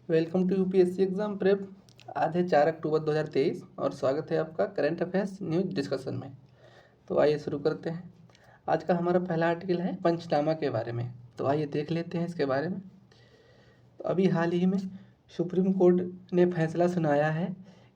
Welcome to UPSC exam prep. आज है 4 अक्टूबर 2023 और स्वागत है आपका करंट अफेयर्स न्यूज डिस्कशन में। तो आइए शुरू करते हैं। आज का हमारा पहला आर्टिकल है पंचनामा के बारे में। तो आइए देख लेते हैं इसके बारे में। तो अभी हाल ही में सुप्रीम कोर्ट ने फैसला सुनाया है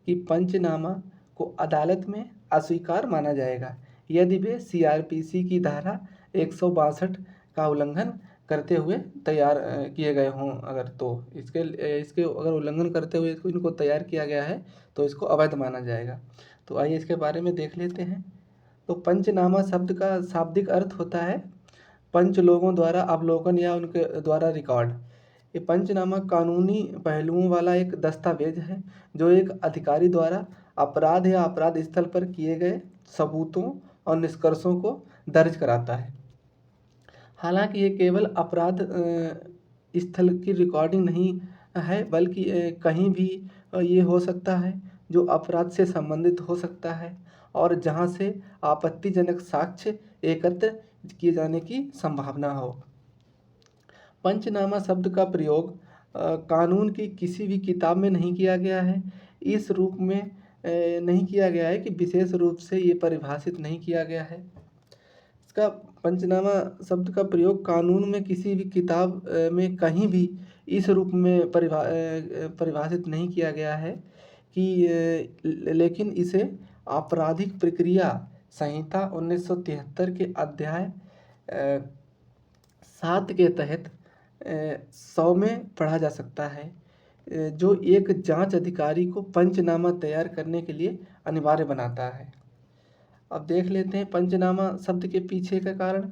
कि पंचनामा को अदालत में अस्वीकार माना जाएगा यदि वे सीआरपीसी की धारा 162 का उल्लंघन करते हुए तैयार किए गए हों। अगर तो इसके अगर उल्लंघन करते हुए इनको तैयार किया गया है तो इसको अवैध माना जाएगा। तो आइए इसके बारे में देख लेते हैं। तो पंचनामा शब्द का शाब्दिक अर्थ होता है पंच लोगों द्वारा अवलोकन या उनके द्वारा रिकॉर्ड। ये पंचनामा कानूनी पहलुओं वाला एक दस्तावेज है जो एक अधिकारी द्वारा अपराध या अपराध स्थल पर किए गए सबूतों और निष्कर्षों को दर्ज कराता है। हालांकि ये केवल अपराध स्थल की रिकॉर्डिंग नहीं है बल्कि कहीं भी ये हो सकता है जो अपराध से संबंधित हो सकता है और जहां से आपत्तिजनक साक्ष्य एकत्र किए जाने की संभावना हो। पंचनामा शब्द का प्रयोग कानून की किसी भी किताब में नहीं किया गया है। इस रूप में नहीं किया गया है कि विशेष रूप से ये परिभाषित नहीं किया गया है। इसका पंचनामा शब्द का प्रयोग कानून में किसी भी किताब में कहीं भी इस रूप में परिभाषित नहीं किया गया है कि लेकिन इसे आपराधिक प्रक्रिया संहिता 1973 के अध्याय 7 के तहत 100 में पढ़ा जा सकता है जो एक जांच अधिकारी को पंचनामा तैयार करने के लिए अनिवार्य बनाता है। अब देख लेते हैं पंचनामा शब्द के पीछे का कारण।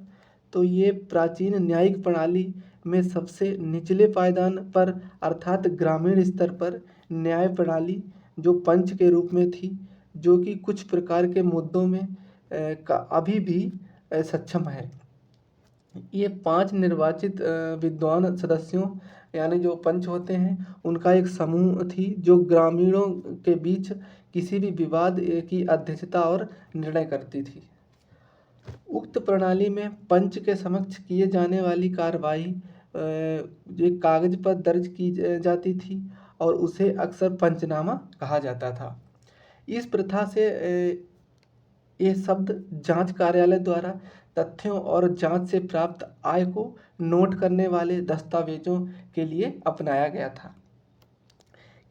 तो ये प्राचीन न्यायिक प्रणाली में सबसे निचले पायदान पर अर्थात ग्रामीण स्तर पर न्याय प्रणाली जो पंच के रूप में थी, जो कि कुछ प्रकार के मुद्दों में अभी भी सक्षम है। ये 5 निर्वाचित विद्वान सदस्यों यानी जो पंच होते हैं उनका एक समूह थी जो ग्रामीणों के बीच किसी भी विवाद की अध्यक्षता और निर्णय करती थी। उक्त प्रणाली में पंच के समक्ष किए जाने वाली कार्रवाई एक कागज पर दर्ज की जाती थी और उसे अक्सर पंचनामा कहा जाता था। इस प्रथा से ये शब्द जांच कार्यालय द्वारा तथ्यों और जांच से प्राप्त आय को नोट करने वाले दस्तावेजों के लिए अपनाया गया था।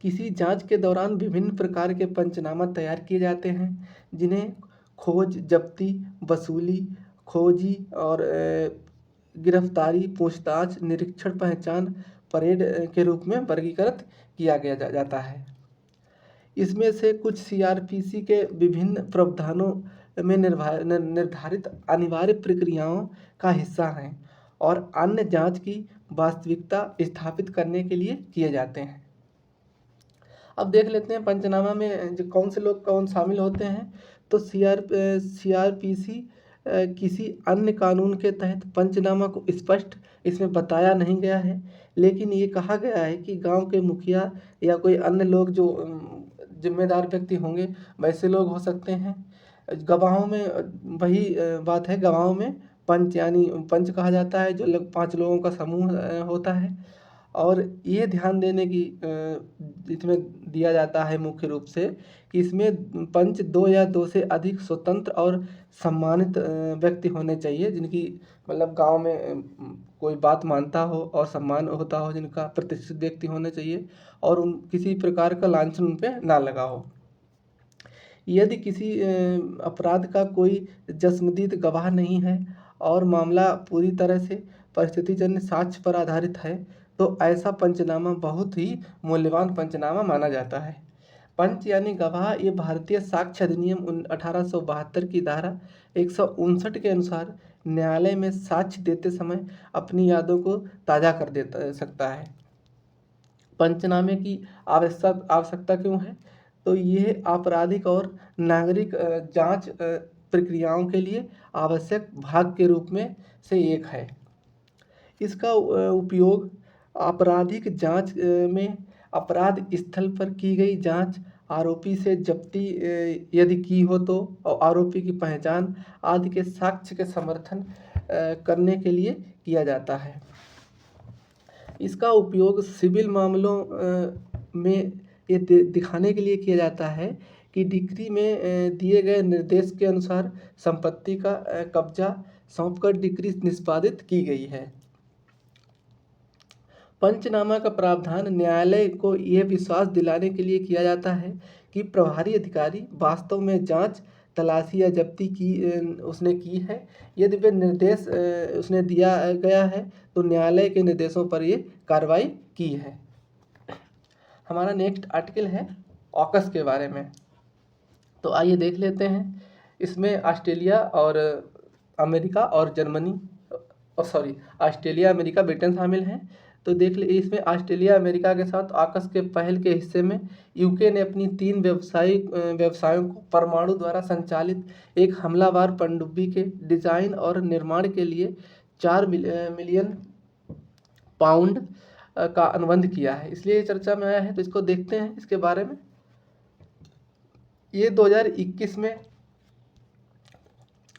किसी जांच के दौरान विभिन्न प्रकार के पंचनामा तैयार किए जाते हैं जिन्हें खोज, जब्ती, वसूली, खोजी और गिरफ्तारी, पूछताछ, निरीक्षण, पहचान, परेड के रूप में वर्गीकृत किया जाता है। इसमें से कुछ सीआरपीसी के विभिन्न प्रावधानों में निर्धारित अनिवार्य प्रक्रियाओं का हिस्सा हैं और अन्य जांच की वास्तविकता स्थापित करने के लिए किए जाते हैं। अब देख लेते हैं पंचनामा में जो कौन से लोग कौन शामिल होते हैं। तो सीआरपीसी किसी अन्य कानून के तहत पंचनामा को स्पष्ट इसमें बताया नहीं गया है, लेकिन ये कहा गया है कि गांव के मुखिया या कोई अन्य लोग जो जिम्मेदार व्यक्ति होंगे वैसे लोग हो सकते हैं। गवाहों में वही बात है, गवाहों में पंच यानी पंच कहा जाता है जो 5 लोगों का समूह होता है। और ये ध्यान देने की इसमें दिया जाता है मुख्य रूप से कि इसमें पंच 2 या 2 से अधिक स्वतंत्र और सम्मानित व्यक्ति होने चाहिए जिनकी मतलब गांव में कोई बात मानता हो और सम्मान होता हो, जिनका प्रतिष्ठित व्यक्ति होने चाहिए और उन किसी प्रकार का लांछन उन पर ना लगा हो। यदि किसी अपराध का कोई जस्मदीद गवाह नहीं है और मामला पूरी तरह से परिस्थितिजन्य साक्ष्य पर आधारित है तो ऐसा पंचनामा बहुत ही मूल्यवान पंचनामा माना जाता है। पंच यानी गवाह ये भारतीय साक्ष्य अधिनियम 1872 की धारा 159 के अनुसार न्यायालय में साक्ष्य देते समय अपनी यादों को ताज़ा कर सकता है। पंचनामे की आवश्यकता क्यों है? तो ये आपराधिक और नागरिक जांच प्रक्रियाओं के लिए आवश्यक भाग के रूप में से एक है। इसका उपयोग आपराधिक जांच में अपराध स्थल पर की गई जांच, आरोपी से जब्ती यदि की हो तो और आरोपी की पहचान आदि के साक्ष्य के समर्थन करने के लिए किया जाता है। इसका उपयोग सिविल मामलों में ये दिखाने के लिए किया जाता है कि डिक्री में दिए गए निर्देश के अनुसार संपत्ति का कब्जा सौंपकर डिक्री निष्पादित की गई है। पंचनामा का प्रावधान न्यायालय को यह विश्वास दिलाने के लिए किया जाता है कि प्रभारी अधिकारी वास्तव में जांच, तलाशी या जब्ती उसने की है। यदि वे निर्देश उसने दिया गया है तो न्यायालय के निर्देशों पर ये कार्रवाई की है। हमारा नेक्स्ट आर्टिकल है ऑकस के बारे में। तो आइए देख लेते हैं। इसमें ऑस्ट्रेलिया और अमेरिका और जर्मनी ऑस्ट्रेलिया, अमेरिका, ब्रिटेन शामिल हैं। तो देख ले, इसमें ऑस्ट्रेलिया अमेरिका के साथ ऑकस के पहल के हिस्से में यूके ने अपनी 3 व्यवसायों को परमाणु द्वारा संचालित एक हमलावर पनडुब्बी के डिजाइन और निर्माण के लिए 4 मिलियन पाउंड का अनुबंध किया है, इसलिए चर्चा में आया है। तो इसको देखते हैं इसके बारे में। ये 2021 में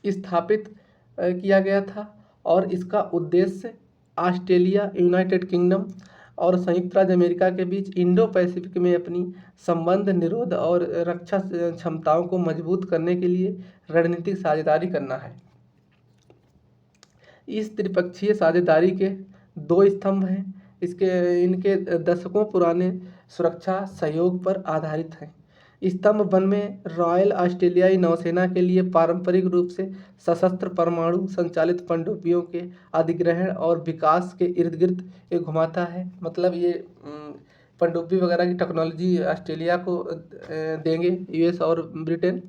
स्थापित किया गया था और इसका उद्देश्य ऑस्ट्रेलिया, यूनाइटेड किंगडम और संयुक्त राज्य अमेरिका के बीच इंडो पैसिफिक में अपनी संबंध, निरोध और रक्षा क्षमताओं को मजबूत करने के लिए रणनीतिक साझेदारी करना है। इस त्रिपक्षीय साझेदारी के 2 स्तंभ हैं। इनके दशकों पुराने सुरक्षा सहयोग पर आधारित हैं। स्तंभ 1 में रॉयल ऑस्ट्रेलियाई नौसेना के लिए पारंपरिक रूप से सशस्त्र परमाणु संचालित पनडुब्बियों के अधिग्रहण और विकास के इर्द गिर्द ये घुमाता है। मतलब ये पनडुब्बी वगैरह की टेक्नोलॉजी ऑस्ट्रेलिया को देंगे यूएस और ब्रिटेन।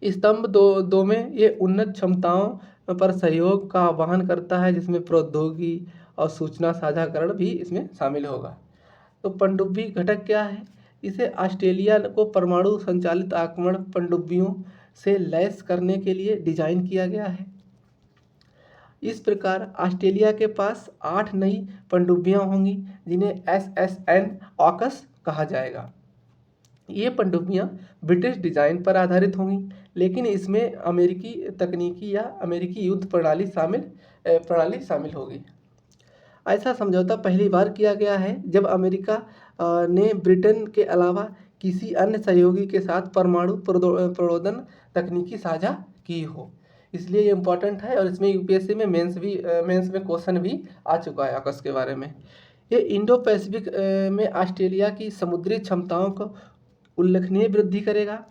स्तंभ 2 में ये उन्नत क्षमताओं पर सहयोग का आह्वान करता है, जिसमें प्रौद्योगिकी और सूचना साझाकरण भी इसमें शामिल होगा। तो पनडुब्बी घटक क्या है? इसे ऑस्ट्रेलिया को परमाणु संचालित आक्रमण पनडुब्बियों से लैस करने के लिए डिजाइन किया गया है। इस प्रकार ऑस्ट्रेलिया के पास 8 नई पनडुब्बियां होंगी, जिन्हें SSN ऑकस कहा जाएगा। ये पनडुब्बियां ब्रिटिश डिजाइन पर आधारित होंगी, लेकिन इसमें अमेरिकी तकनीकी या अमेरिकी युद्ध प्रणाली शामिल होगी। ऐसा समझौता पहली बार किया गया है जब अमेरिका ने ब्रिटेन के अलावा किसी अन्य सहयोगी के साथ परमाणु प्रणोदन तकनीकी साझा की हो। इसलिए ये इम्पोर्टेंट है और इसमें यूपीएससी में मेंस में क्वेश्चन भी आ चुका है ऑकस के बारे में। ये इंडो पैसिफिक में ऑस्ट्रेलिया की समुद्री क्षमताओं को उल्लेखनीय वृद्धि करेगा।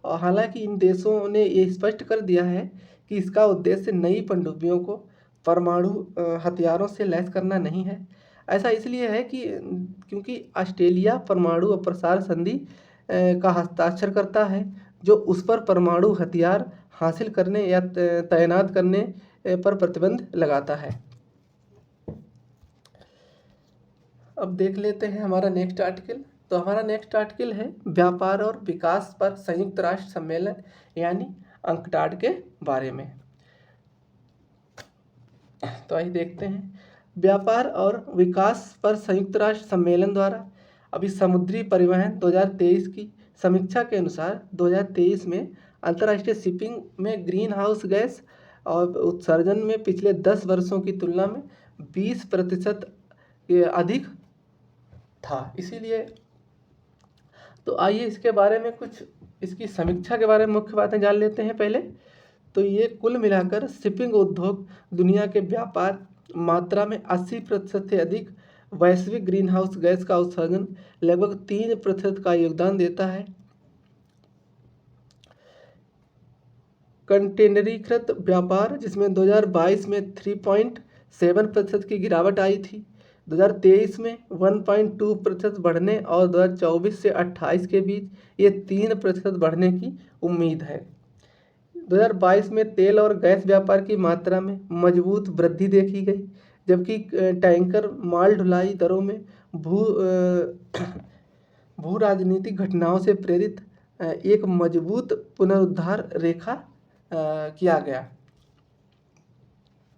और हालांकि इन देशों ने ये स्पष्ट कर दिया है कि इसका उद्देश्य नई पनडुब्बियों को परमाणु हथियारों से लैस करना नहीं है। ऐसा इसलिए है कि क्योंकि ऑस्ट्रेलिया परमाणु अप्रसार संधि का हस्ताक्षर करता है, जो उस पर परमाणु हथियार हासिल करने या तैनात करने पर प्रतिबंध लगाता है। अब देख लेते हैं हमारा नेक्स्ट आर्टिकल। तो हमारा नेक्स्ट आर्टिकल है व्यापार और विकास पर संयुक्त राष्ट्र सम्मेलन यानी अंकटाड के बारे में। तो आइए देखते हैं। व्यापार और विकास पर संयुक्त राष्ट्र सम्मेलन द्वारा अभी समुद्री परिवहन 2023 की समीक्षा के अनुसार 2023 में अंतर्राष्ट्रीय शिपिंग में ग्रीन हाउस गैस और उत्सर्जन में पिछले 10 वर्षों की तुलना में 20% अधिक था। इसीलिए तो आइए इसके बारे में कुछ इसकी समीक्षा के बारे में मुख्य बातें जान लेते हैं पहले। तो ये कुल मिलाकर शिपिंग उद्योग दुनिया के व्यापार मात्रा में 80% से अधिक वैश्विक ग्रीन हाउस गैस का उत्सर्जन लगभग 3% का योगदान देता है। कंटेनरीकृत व्यापार, जिसमें 2022 में 3.7% की गिरावट आई थी, 2023 में 1.2% बढ़ने और 2024 से 28 के बीच ये 3% बढ़ने की उम्मीद है। 2022 में तेल और गैस व्यापार की मात्रा में मजबूत वृद्धि देखी गई, जबकि टैंकर माल ढुलाई दरों में भू राजनीतिक घटनाओं से प्रेरित एक मजबूत पुनरुद्धार रेखा किया गया।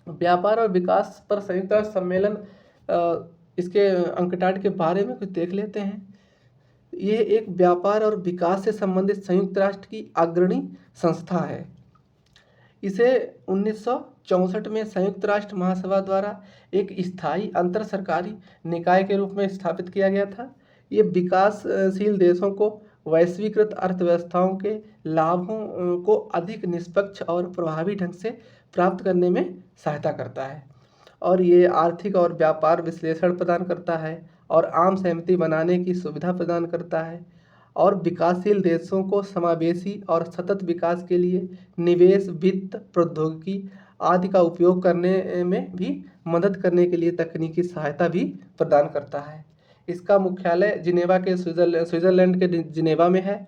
व्यापार और विकास पर संयुक्त राष्ट्र सम्मेलन इसके अंकटाड के बारे में कुछ देख लेते हैं। ये एक व्यापार और विकास से संबंधित संयुक्त राष्ट्र की अग्रणी संस्था है। इसे 1964 में संयुक्त राष्ट्र महासभा द्वारा एक स्थायी अंतर सरकारी निकाय के रूप में स्थापित किया गया था। ये विकासशील देशों को वैश्वीकृत अर्थव्यवस्थाओं के लाभों को अधिक निष्पक्ष और प्रभावी ढंग से प्राप्त करने में सहायता करता है, और ये आर्थिक और व्यापार विश्लेषण प्रदान करता है और आम सहमति बनाने की सुविधा प्रदान करता है, और विकासशील देशों को समावेशी और सतत विकास के लिए निवेश, वित्त, प्रौद्योगिकी आदि का उपयोग करने में भी मदद करने के लिए तकनीकी सहायता भी प्रदान करता है। इसका मुख्यालय जिनेवा के स्विट्जरलैंड के जिनेवा में है,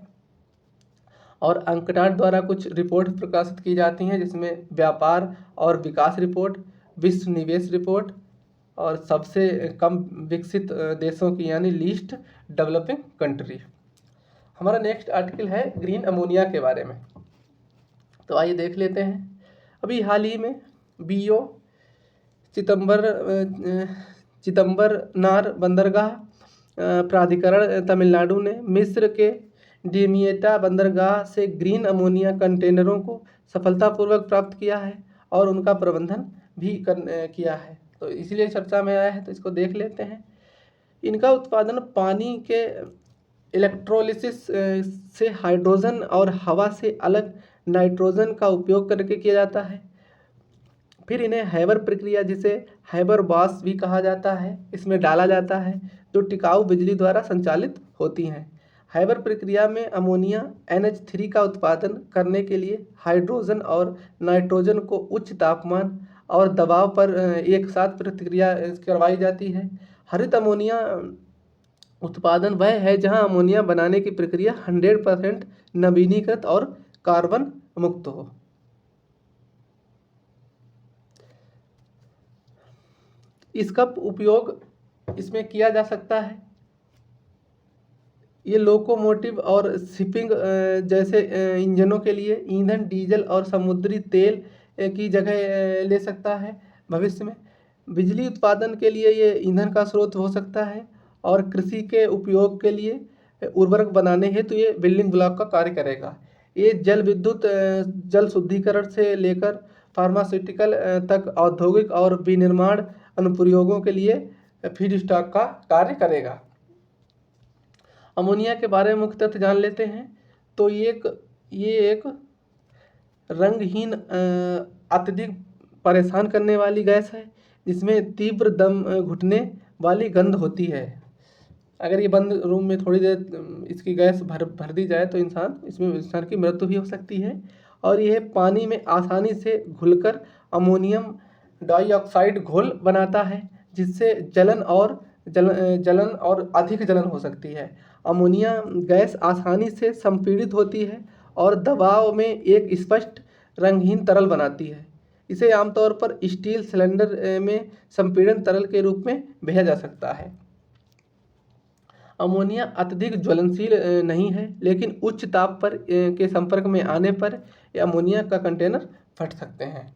और अंकटाड द्वारा कुछ रिपोर्ट प्रकाशित की जाती हैं, जिसमें व्यापार और विकास रिपोर्ट, विश्व निवेश रिपोर्ट, और सबसे कम विकसित देशों की यानी लीस्ट डेवलपिंग कंट्री। हमारा नेक्स्ट आर्टिकल है ग्रीन अमोनिया के बारे में। तो आइए देख लेते हैं। अभी हाल ही में बीओ चिदम्बरनार बंदरगाह प्राधिकरण तमिलनाडु ने मिस्र के डेमिएटा बंदरगाह से ग्रीन अमोनिया कंटेनरों को सफलतापूर्वक प्राप्त किया है और उनका प्रबंधन भी किया है, तो इसलिए चर्चा में आया है। तो इसको देख लेते हैं। इनका उत्पादन पानी के इलेक्ट्रोलिसिस से हाइड्रोजन और हवा से अलग नाइट्रोजन का उपयोग करके किया जाता है। फिर इन्हें हैबर प्रक्रिया, जिसे हैबर बास भी कहा जाता है, इसमें डाला जाता है, जो टिकाऊ बिजली द्वारा संचालित होती हैं। हैबर प्रक्रिया में अमोनिया NH3 का उत्पादन करने के लिए हाइड्रोजन और नाइट्रोजन को उच्च तापमान और दबाव पर एक साथ प्रतिक्रिया करवाई जाती है। हरित अमोनिया उत्पादन वह है जहां अमोनिया बनाने की प्रक्रिया 100% नवीनीकृत और कार्बन मुक्त हो। इसका उपयोग इसमें किया जा सकता है। ये लोकोमोटिव और शिपिंग जैसे इंजनों के लिए ईंधन, डीजल और समुद्री तेल की जगह ले सकता है भविष्य में। बिजली उत्पादन के लिए ये ईंधन का स्रोत हो सकता है, और कृषि के उपयोग के लिए उर्वरक बनाने हेतु ये बिल्डिंग ब्लॉक का कार्य करेगा। ये जल विद्युत, जल शुद्धिकरण से लेकर फार्मास्यूटिकल तक औद्योगिक और विनिर्माण अनुप्रयोगों के लिए फीड स्टॉक का कार्य करेगा। अमोनिया के बारे में मुख्य तथ्य जान लेते हैं। तो ये एक रंगहीन, अत्यधिक परेशान करने वाली गैस है, जिसमें तीव्र दम घुटने वाली गंध होती है। अगर ये बंद रूम में थोड़ी देर इसकी गैस भर दी जाए तो इंसान की मृत्यु भी हो सकती है। और यह पानी में आसानी से घुलकर अमोनियम डाइऑक्साइड घोल बनाता है, जिससे जलन और अधिक जलन हो सकती है। अमोनिया गैस आसानी से संपीड़ित होती है और दबाव में एक स्पष्ट रंगहीन तरल बनाती है। इसे आमतौर पर स्टील सिलेंडर में संपीड़न तरल के रूप में भेजा जा सकता है। अमोनिया अत्यधिक ज्वलनशील नहीं है, लेकिन उच्च ताप पर के संपर्क में आने पर अमोनिया का कंटेनर फट सकते हैं।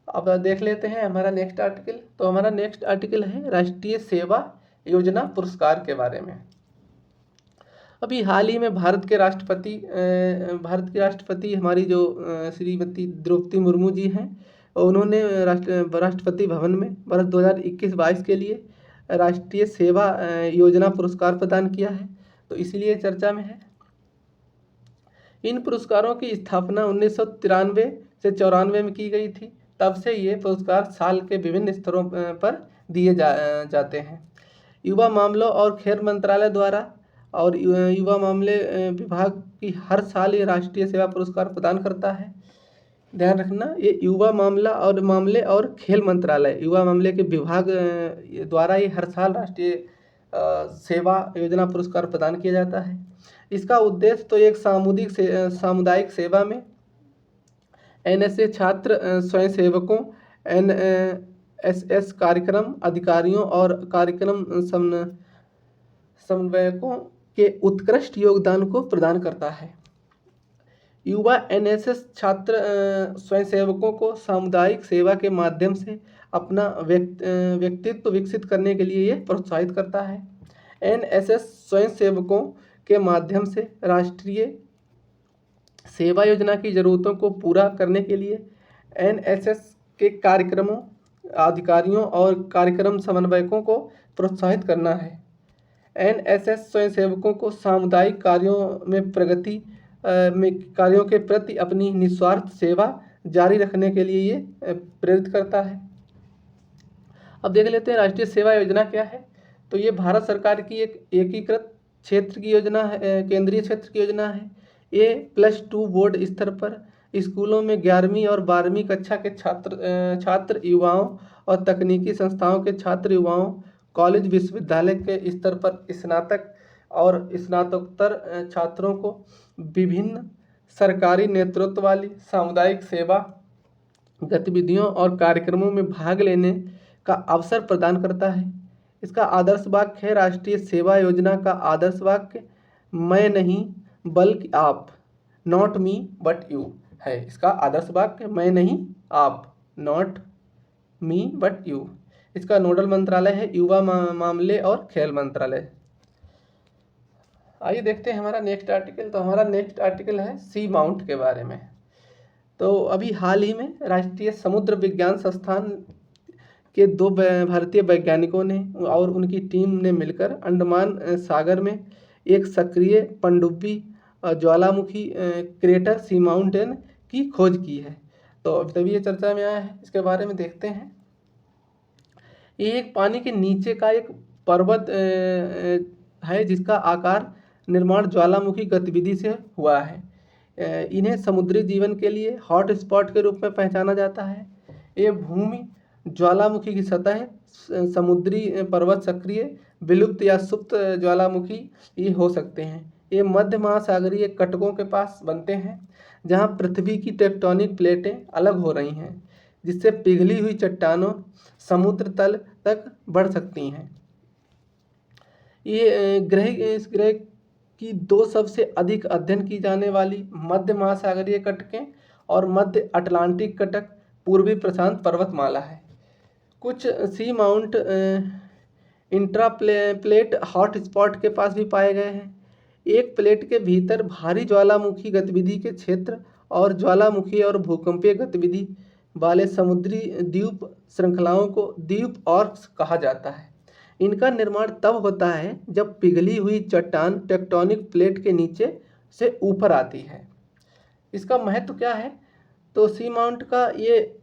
अब देख लेते हैं हमारा नेक्स्ट आर्टिकल। तो हमारा नेक्स्ट आर्टिकल है राष्ट्रीय सेवा योजना पुरस्कार के बारे में। अभी हाल ही में भारत के राष्ट्रपति हमारी जो श्रीमती द्रौपदी मुर्मू जी हैं, उन्होंने राष्ट्रपति भवन में वर्ष 2021-22 के लिए राष्ट्रीय सेवा योजना पुरस्कार प्रदान किया है, तो इसलिए चर्चा में है। इन पुरस्कारों की स्थापना 1993 से 94 में की गई थी। तब से ये पुरस्कार साल के विभिन्न स्तरों पर दिए जाते हैं। युवा मामलों और खेल मंत्रालय द्वारा और युवा मामले विभाग की हर साल ये राष्ट्रीय सेवा पुरस्कार प्रदान करता है। ध्यान रखना, ये युवा मामले और खेल मंत्रालय, युवा मामले के विभाग द्वारा ये हर साल राष्ट्रीय सेवा योजना पुरस्कार प्रदान किया जाता है। इसका उद्देश्य तो एक सामुदायिक सेवा में NSA छात्र स्वयंसेवकों, NSS कार्यक्रम अधिकारियों और कार्यक्रम समन्वयकों के उत्कृष्ट योगदान को प्रदान करता है। युवा NSS छात्र स्वयंसेवकों को सामुदायिक सेवा के माध्यम से अपना व्यक्तित्व विकसित करने के लिए ये प्रोत्साहित करता है। NSS स्वयंसेवकों के माध्यम से राष्ट्रीय सेवा योजना की ज़रूरतों को पूरा करने के लिए एनएसएस के कार्यक्रमों, अधिकारियों और कार्यक्रम समन्वयकों को प्रोत्साहित करना है। एनएसएस स्वयंसेवकों को सामुदायिक कार्यों में प्रगति में कार्यों के प्रति अपनी निस्वार्थ सेवा जारी रखने के लिए ये प्रेरित करता है। अब देख लेते हैं राष्ट्रीय सेवा योजना क्या है। तो ये भारत सरकार की एक एकीकृत क्षेत्र की योजना है, केंद्रीय क्षेत्र की योजना है। ये +2 बोर्ड स्तर पर स्कूलों में 11वीं और 12वीं कक्षा के छात्र युवाओं और तकनीकी संस्थाओं के छात्र युवाओं, कॉलेज विश्वविद्यालय के स्तर पर स्नातक और स्नातकोत्तर छात्रों को विभिन्न सरकारी नेतृत्व वाली सामुदायिक सेवा गतिविधियों और कार्यक्रमों में भाग लेने का अवसर प्रदान करता है। इसका आदर्श वाक्य है, राष्ट्रीय सेवा योजना का आदर्श वाक्य मैं नहीं बल्कि आप, नॉट मी बट यू है। इसका आदर्श वाक्य मैं नहीं आप, नॉट मी बट यू। इसका नोडल मंत्रालय है युवा मामले और खेल मंत्रालय। आइए देखते हैं हमारा नेक्स्ट आर्टिकल। तो हमारा नेक्स्ट आर्टिकल है सी माउंट के बारे में। तो अभी हाल ही में राष्ट्रीय समुद्र विज्ञान संस्थान के 2 भारतीय वैज्ञानिकों ने और उनकी टीम ने मिलकर अंडमान सागर में एक सक्रिय पनडुब्बी ज्वालामुखी क्रेटर सी माउंटेन की खोज की है। तो तभी ये चर्चा में आया है, इसके बारे में देखते हैं। ये एक पानी के नीचे का एक पर्वत है जिसका आकार निर्माण ज्वालामुखी गतिविधि से हुआ है। इन्हें समुद्री जीवन के लिए हॉट स्पॉट के रूप में पहचाना जाता है। ये भूमि ज्वालामुखी की सतह, समुद्री पर्वत सक्रिय, विलुप्त या सुप्त ज्वालामुखी ये हो सकते हैं। ये मध्य महासागरीय कटकों के पास बनते हैं जहां पृथ्वी की टेक्टोनिक प्लेटें अलग हो रही हैं, जिससे पिघली हुई चट्टानों समुद्र तल तक बढ़ सकती हैं। इस ग्रह की 2 सबसे अधिक अध्ययन की जाने वाली मध्य महासागरीय कटकें और मध्य अटलांटिक कटक पूर्वी प्रशांत पर्वतमाला है। कुछ सी माउंट इंट्राप्लेट हॉट स्पॉट के पास भी पाए गए हैं। एक प्लेट के भीतर भारी ज्वालामुखी गतिविधि के क्षेत्र और ज्वालामुखी और भूकंपीय गतिविधि वाले समुद्री द्वीप श्रृंखलाओं को द्वीप ऑर्क्स कहा जाता है। इनका निर्माण तब होता है जब पिघली हुई चट्टान टेक्टोनिक प्लेट के नीचे से ऊपर आती है। इसका महत्व क्या है? तो सी माउंट का ये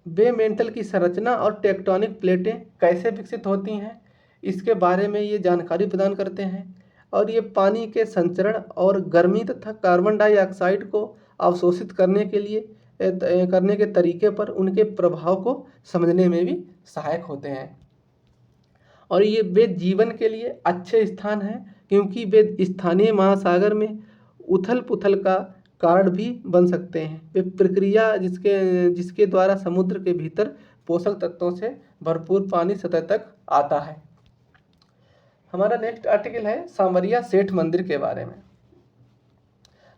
बेमेंटल की संरचना और टेक्टोनिक प्लेटें कैसे विकसित होती हैं, इसके बारे में ये जानकारी प्रदान करते हैं। और ये पानी के संचरण और गर्मी तथा कार्बन डाइऑक्साइड को अवशोषित करने के तरीके पर उनके प्रभाव को समझने में भी सहायक होते हैं। और ये वे जीवन के लिए अच्छे स्थान हैं क्योंकि वे स्थानीय महासागर में उथल पुथल का कारण भी बन सकते हैं। वे प्रक्रिया जिसके द्वारा समुद्र के भीतर पोषक तत्वों से भरपूर पानी सतह तक आता है। हमारा नेक्स्ट आर्टिकल है सांवरिया सेठ मंदिर के बारे में।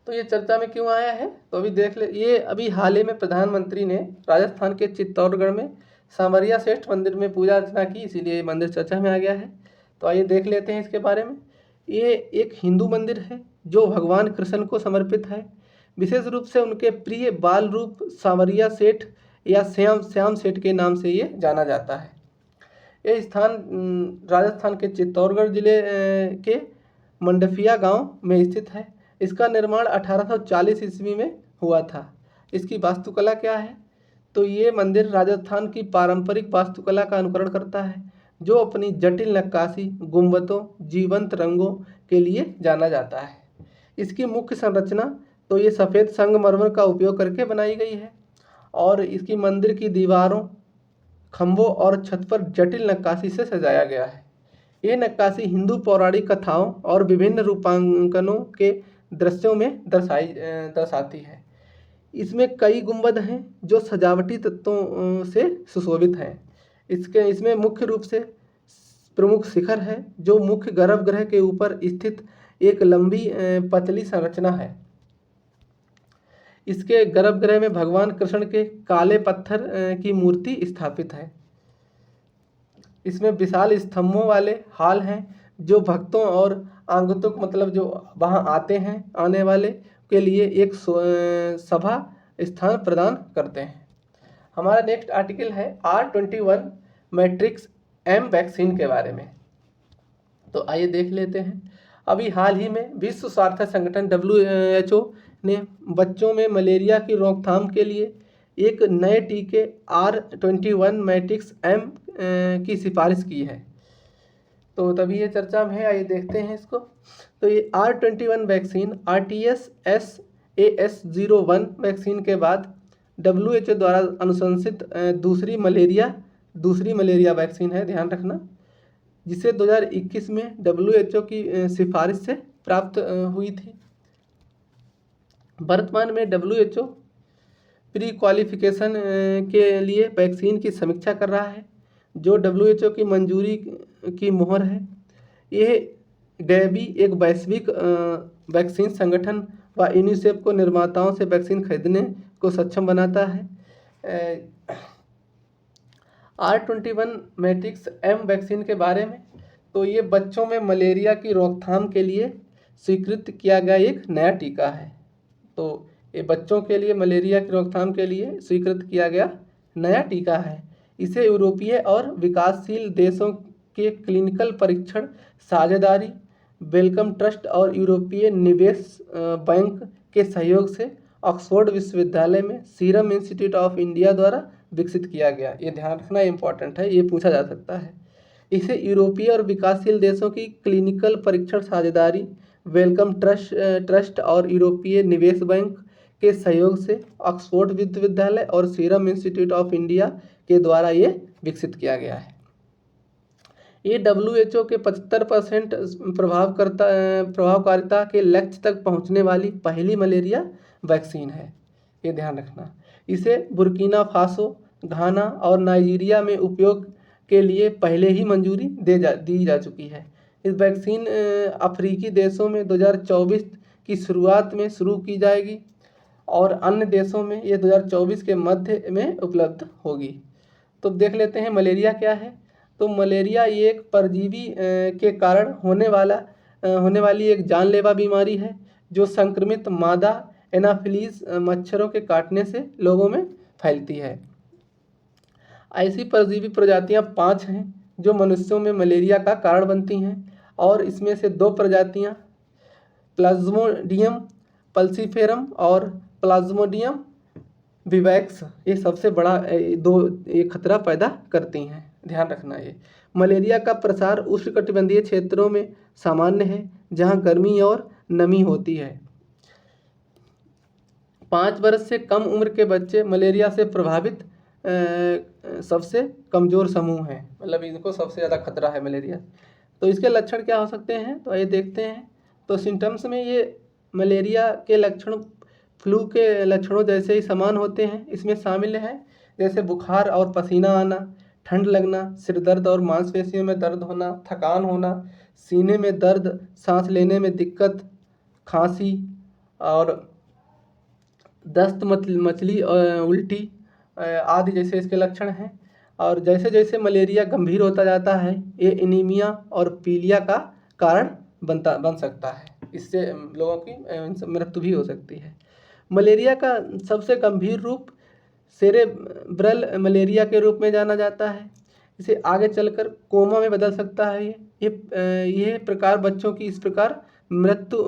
तो ये चर्चा में क्यों आया है, तो अभी देख ले। ये अभी हाल ही में प्रधानमंत्री ने राजस्थान के चित्तौड़गढ़ में सांवरिया सेठ मंदिर में पूजा अर्चना की, इसीलिए ये मंदिर चर्चा में आ गया है। तो आइए देख लेते हैं इसके बारे में। ये एक हिंदू मंदिर है जो भगवान कृष्ण को समर्पित है। विशेष रूप से उनके प्रिय बाल रूप सांवरिया सेठ या श्याम सेठ के नाम से ये जाना जाता है। यह स्थान राजस्थान के चित्तौड़गढ़ जिले के मंडफिया गांव में स्थित है। इसका निर्माण 1840 ईस्वी में हुआ था। इसकी वास्तुकला क्या है, तो ये मंदिर राजस्थान की पारंपरिक वास्तुकला का अनुकरण करता है जो अपनी जटिल नक्काशी, गुंबदों, जीवंत रंगों के लिए जाना जाता है। इसकी मुख्य संरचना तो ये सफ़ेद संगमरमर का उपयोग करके बनाई गई है और इसकी मंदिर की दीवारों, खंभों और छत पर जटिल नक्काशी से सजाया गया है। ये नक्काशी हिंदू पौराणिक कथाओं और विभिन्न रूपांकनों के दृश्यों में दर्शाती है। इसमें कई गुंबद हैं जो सजावटी तत्वों से सुशोभित हैं। इसमें मुख्य रूप से प्रमुख शिखर है जो मुख्य गर्भगृह के ऊपर स्थित एक लंबी पतली संरचना है। इसके गर्भगृह में भगवान कृष्ण के काले पत्थर की मूर्ति स्थापित है। इसमें विशाल स्तंभों वाले हाल हैं जो भक्तों और आगंतुक मतलब जो वहाँ आते हैं आने वाले के लिए एक सभा स्थान प्रदान करते हैं। हमारा नेक्स्ट आर्टिकल है R21 मैट्रिक्स एम वैक्सीन के बारे में। तो आइए देख लेते हैं। अभी हाल ही में विश्व स्वास्थ्य संगठन WHO ने बच्चों में मलेरिया की रोकथाम के लिए एक नए टीके R21 मैट्रिक्स एम की सिफारिश की है। तो तभी ये चर्चा में है, आइए देखते हैं इसको। तो ये R21 वैक्सीन RTS-AS01 वैक्सीन के बाद WHO द्वारा अनुशंसित दूसरी मलेरिया वैक्सीन है, ध्यान रखना, जिसे 2021 में WHO की सिफारिश से प्राप्त हुई थी। वर्तमान में WHO प्री क्वालिफिकेशन के लिए वैक्सीन की समीक्षा कर रहा है, जो WHO की मंजूरी की मुहर है। यह गैबी एक वैश्विक वैक्सीन संगठन व यूनिसेफ को निर्माताओं से वैक्सीन खरीदने को सक्षम बनाता है। R21 मैट्रिक्स एम वैक्सीन के बारे में, तो ये बच्चों में मलेरिया की रोकथाम के लिए स्वीकृत किया गया एक नया टीका है। तो ये बच्चों के लिए मलेरिया की रोकथाम के लिए स्वीकृत किया गया नया टीका है। इसे यूरोपीय और विकासशील देशों के क्लिनिकल परीक्षण साझेदारी, वेलकम ट्रस्ट और यूरोपीय निवेश बैंक के सहयोग से ऑक्सफोर्ड विश्वविद्यालय में सीरम इंस्टीट्यूट ऑफ इंडिया द्वारा विकसित किया गया। ये ध्यान रखना इम्पॉर्टेंट है, ये पूछा जा सकता है। इसे यूरोपीय और विकासशील देशों की क्लिनिकल परीक्षण साझेदारी, वेलकम ट्रस्ट और यूरोपीय निवेश बैंक के सहयोग से ऑक्सफोर्ड विश्वविद्यालय और सीरम इंस्टीट्यूट ऑफ इंडिया के द्वारा ये विकसित किया गया है। ये WHO के 75% प्रभावकारिता के लक्ष्य तक पहुंचने वाली पहली मलेरिया वैक्सीन है, ये ध्यान रखना। इसे बुर्किना फासो, घाना और नाइजीरिया में उपयोग के लिए पहले ही मंजूरी दी जा चुकी है। इस वैक्सीन अफ्रीकी देशों में 2024 की शुरुआत में शुरू की जाएगी और अन्य देशों में ये 2024 के मध्य में उपलब्ध होगी। तो देख लेते हैं मलेरिया क्या है। तो मलेरिया ये एक परजीवी के कारण होने वाली एक जानलेवा बीमारी है, जो संक्रमित मादा एनाफिलीज मच्छरों के काटने से लोगों में फैलती है। ऐसी परजीवी प्रजातियां 5 हैं जो मनुष्यों में मलेरिया का कारण बनती हैं, और इसमें से 2 प्रजातियां प्लाज्मोडियम पल्सीफेरम और प्लाज्मोडियम विवैक्स ये सबसे बड़ा ये खतरा पैदा करती हैं, ध्यान रखना। ये मलेरिया का प्रसार उष्णकटिबंधीय क्षेत्रों में सामान्य है, जहां गर्मी और नमी होती है। 5 वर्ष से कम उम्र के बच्चे मलेरिया से प्रभावित सबसे कमज़ोर समूह हैं, मतलब इनको सबसे ज़्यादा खतरा है मलेरिया। तो इसके लक्षण क्या हो सकते हैं, तो ये देखते हैं। तो सिम्टम्स में ये मलेरिया के लक्षण फ्लू के लक्षणों जैसे ही समान होते हैं। इसमें शामिल है जैसे बुखार और पसीना आना, ठंड लगना, सिर दर्द और मांसपेशियों में दर्द होना, थकान होना, सीने में दर्द, सांस लेने में दिक्कत, खांसी और दस्त, मचली उल्टी आदि जैसे इसके लक्षण हैं। और जैसे जैसे मलेरिया गंभीर होता जाता है, ये एनीमिया और पीलिया का कारण बन सकता है। इससे लोगों की मृत्यु भी हो सकती है। मलेरिया का सबसे गंभीर रूप सेरेब्रल मलेरिया के रूप में जाना जाता है। इसे आगे चलकर कोमा में बदल सकता है। ये प्रकार बच्चों की इस प्रकार मृत्यु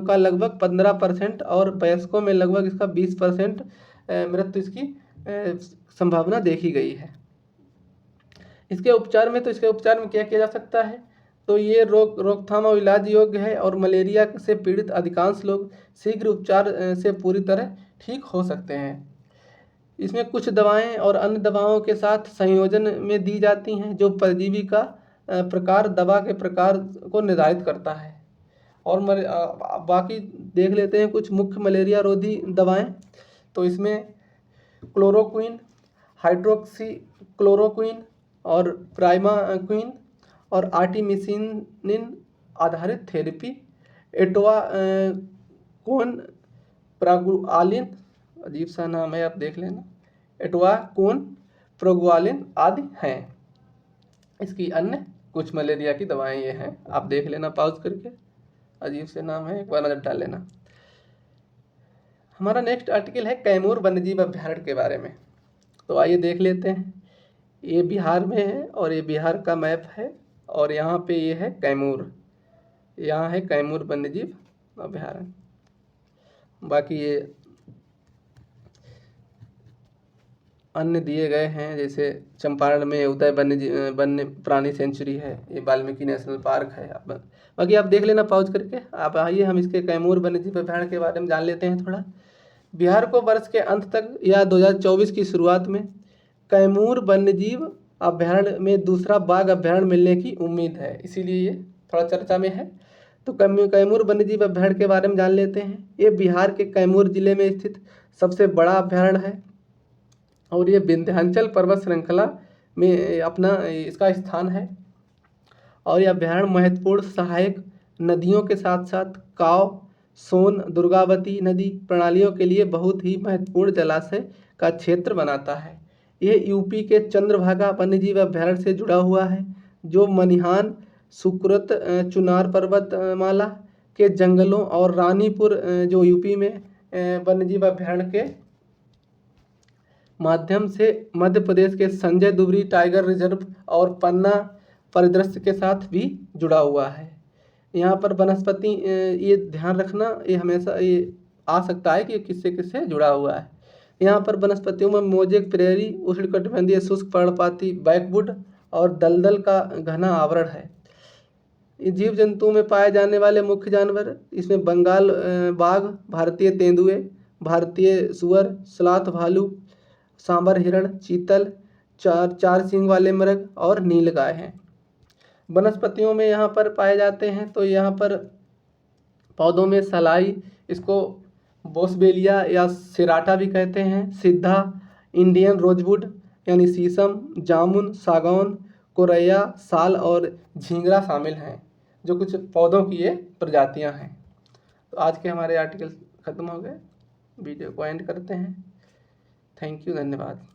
का लगभग 15% और वयस्कों में लगभग इसका 20% मृत्यु इसकी संभावना देखी गई है। इसके उपचार में क्या किया जा सकता है, तो ये रोकथाम और इलाज योग्य है, और मलेरिया से पीड़ित अधिकांश लोग शीघ्र उपचार से पूरी तरह ठीक हो सकते हैं। इसमें कुछ दवाएं और अन्य दवाओं के साथ संयोजन में दी जाती हैं, जो परजीवी का प्रकार दवा के प्रकार को निर्धारित करता है। और बाकी देख लेते हैं कुछ मुख्य मलेरिया रोधी दवाएं। तो इसमें क्लोरोक्विन, हाइड्रोक्सी क्लोरोक्विन और प्राइमाक्विन और आर्टिमिसिनिन आधारित थेरेपी, एटोवाकोन प्रोगुआलिन, अजीब सा नाम है, आप देख लेना, एटोवाकोन प्रोगुआलिन आदि हैं। इसकी अन्य कुछ मलेरिया की दवाएं ये हैं, आप देख लेना पॉज करके, अजीब से नाम है, एक बार नजर डाल लेना। हमारा नेक्स्ट आर्टिकल है कैमूर वन्यजीव अभ्यारण्य के बारे में। तो आइए देख लेते हैं। ये बिहार में है और ये बिहार का मैप है और यहाँ पे ये है कैमूर, यहाँ है कैमूर वन्यजीव अभ्यारण्य। बाकी ये अन्य दिए गए हैं, जैसे चंपारण में उदय वन्य प्राणी सेंचुरी है, ये वाल्मीकि नेशनल पार्क है। बाकी आप देख लेना पॉज करके। आप आइए हम इसके कैमूर वन्यजीव अभ्यारण्य के बारे में जान लेते हैं थोड़ा। बिहार को वर्ष के अंत तक या 2024 की शुरुआत में कैमूर वन्यजीव अभ्यारण्य में दूसरा बाघ अभ्यारण्य मिलने की उम्मीद है, इसीलिए ये थोड़ा चर्चा में है। तो कैमूर वन्यजीव अभ्यारण्य के बारे में जान लेते हैं। ये बिहार के कैमूर जिले में स्थित सबसे बड़ा अभ्यारण्य है और ये विंध्याचल पर्वत श्रृंखला में अपना इसका स्थान है। और यह अभ्यारण्य महत्वपूर्ण सहायक नदियों के साथ साथ काव, सोन, दुर्गावती नदी प्रणालियों के लिए बहुत ही महत्वपूर्ण जलाशय का क्षेत्र बनाता है। यह यूपी के चंद्रभागा वन्यजीव अभ्यारण्य से जुड़ा हुआ है, जो मनिहान, सुकृत, चुनार पर्वतमाला के जंगलों और रानीपुर जो यूपी में वन्यजीव अभ्यारण्य के माध्यम से मध्य प्रदेश के संजय दुबरी टाइगर रिजर्व और पन्ना परिदृश्य के साथ भी जुड़ा हुआ है। यहाँ पर वनस्पति, ये ध्यान रखना, ये हमेशा ये आ सकता है कि किससे किससे जुड़ा हुआ है। यहाँ पर वनस्पतियों में मोजेक प्रेरी, उष्णकटिबंधीय शुष्क पर्णपाती बैकवुड और दलदल का घना आवरण है। जीव जंतुओं में पाए जाने वाले मुख्य जानवर इसमें बंगाल बाघ, भारतीय तेंदुए, भारतीय सुअर, स्लॉथ भालू, सांबर हिरण, चीतल, चार सींग वाले मृग और नीलगाय हैं। वनस्पतियों में यहाँ पर पाए जाते हैं तो यहाँ पर पौधों में सलाई, इसको बोसबेलिया या सिराटा भी कहते हैं, सिद्धा, इंडियन रोजवुड यानी शीशम, जामुन, सागौन, कोरैया, साल और झींगरा शामिल हैं, जो कुछ पौधों की ये प्रजातियां हैं। तो आज के हमारे आर्टिकल ख़त्म हो गए, वीडियो को एंड करते हैं। थैंक यू, धन्यवाद।